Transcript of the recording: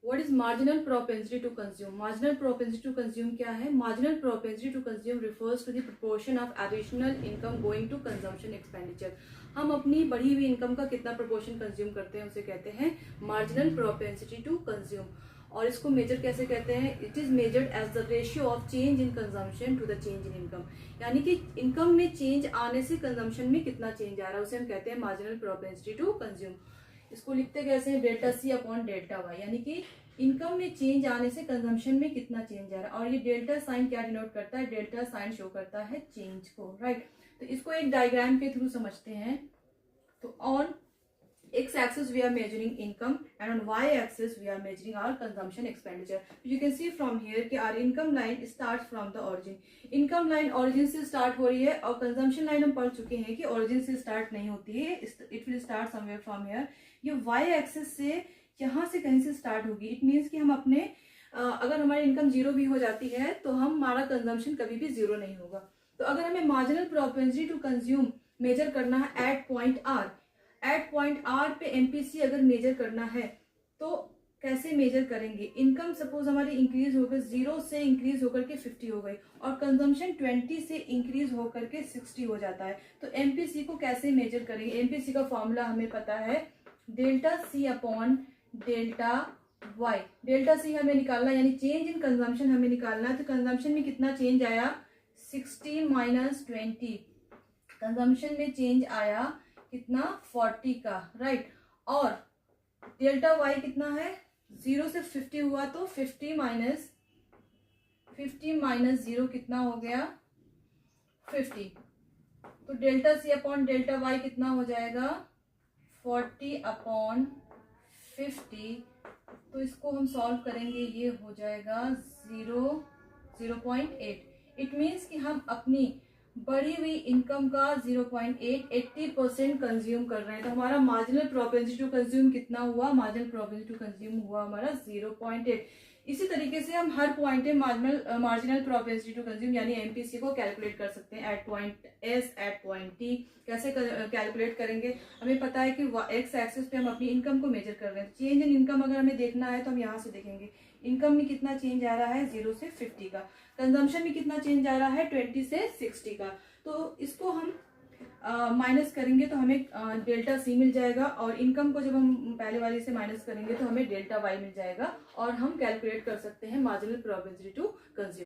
What is marginal propensity to consume? Marginal propensity to consume क्या है? Marginal propensity to consume refers to the proportion of additional income going to consumption expenditure. हम अपनी बढ़ी हुई income का कितना proportion consume करते हैं उसे कहते हैं मार्जिनल प्रोपेंसिटी टू कंज्यूम। और इसको मेजर कैसे कहते हैं? It is measured as the ratio of change in consumption to the change in income. यानी कि इनकम में चेंज आने से कंजम्पशन में कितना चेंज आ रहा है उसे हम कहते हैं मार्जिनल प्रोपेंसिटी टू कंज्यूम। इसको लिखते कैसे हैं? Delta C upon delta Y, यानी कि इनकम में चेंज आने से कंजम्पशन में कितना चेंज आ रहा है। और ये डेल्टा साइन क्या डिनोट करता है? डेल्टा साइन शो करता है चेंज को, राइट। तो इसको एक डायग्राम के थ्रू समझते हैं। तो on x axis we are measuring income and on y axis we are measuring our consumption expenditure. You can see from here कि our income line starts from the origin. income line origin से start हो रही है और consumption line हम पढ़ चुके हैं कि origin से start नहीं होती है, it will start somewhere from here. ये y axis से यहाँ से कहीं से start होगी। it means कि हम अपने अगर हमारी इनकम जीरो भी हो जाती है तो हमारा कंजम्पशन कभी भी जीरो नहीं होगा। तो अगर हमें marginal propensity to consume measure करना है at point R, at point R पे एमपीसी अगर मेजर करना है तो कैसे मेजर करेंगे? इनकम सपोज हमारी इंक्रीज होकर 0 से इंक्रीज होकर के 50 हो गई और कंजम्पशन 20 से इंक्रीज होकर के 60 हो जाता है। तो एमपीसी को कैसे मेजर करेंगे? एमपीसी का फॉर्मूला हमें पता है, delta C upon delta Y. Delta C हमें निकालना यानी चेंज इन कंजम्पशन हमें निकालना है। तो कंजम्पशन में कितना चेंज आया? 60 माइनस 20। कंजम्पशन में चेंज आया कितना? 40 का, राइट। और डेल्टा वाई कितना है? 0 से 50 हुआ तो 50 माइनस 0 कितना हो गया? 50। तो delta C upon delta Y कितना हो जाएगा? 40 अपॉन 50। तो इसको हम सॉल्व करेंगे, ये हो जाएगा 0.8। इट मीन्स कि हम अपनी बढ़ी हुई इनकम का 80% कंज्यूम कर रहे हैं। तो हमारा मार्जिनल प्रोपेंसिटी टू कंज्यूम कितना हुआ? मार्जिनल प्रोपेंसिटी टू कंज्यूम हुआ हमारा 0.8। इसी तरीके से हम हर पॉइंट पे मार्जिनल प्रोपेंसिटी टू कंज्यूम यानी एमपीसी को कैलकुलेट कर सकते हैं। At point S, at point T कैसे कैलकुलेट करेंगे? हमें पता है कि एक्स एक्सिस पे हम अपनी इनकम को मेजर कर रहे हैं। चेंज इन इनकम अगर हमें देखना है तो हम यहाँ से देखेंगे इनकम में कितना चेंज आ रहा है? 0 से 50 का। कंजम्पशन में कितना चेंज आ रहा है? 20 से 60 का। तो इसको हम माइनस करेंगे तो हमें डेल्टा सी मिल जाएगा और इनकम को जब हम पहले वाले से माइनस करेंगे तो हमें डेल्टा वाई मिल जाएगा और हम कैलकुलेट कर सकते हैं मार्जिनल प्रोपेंसिटी टू कंज्यूम।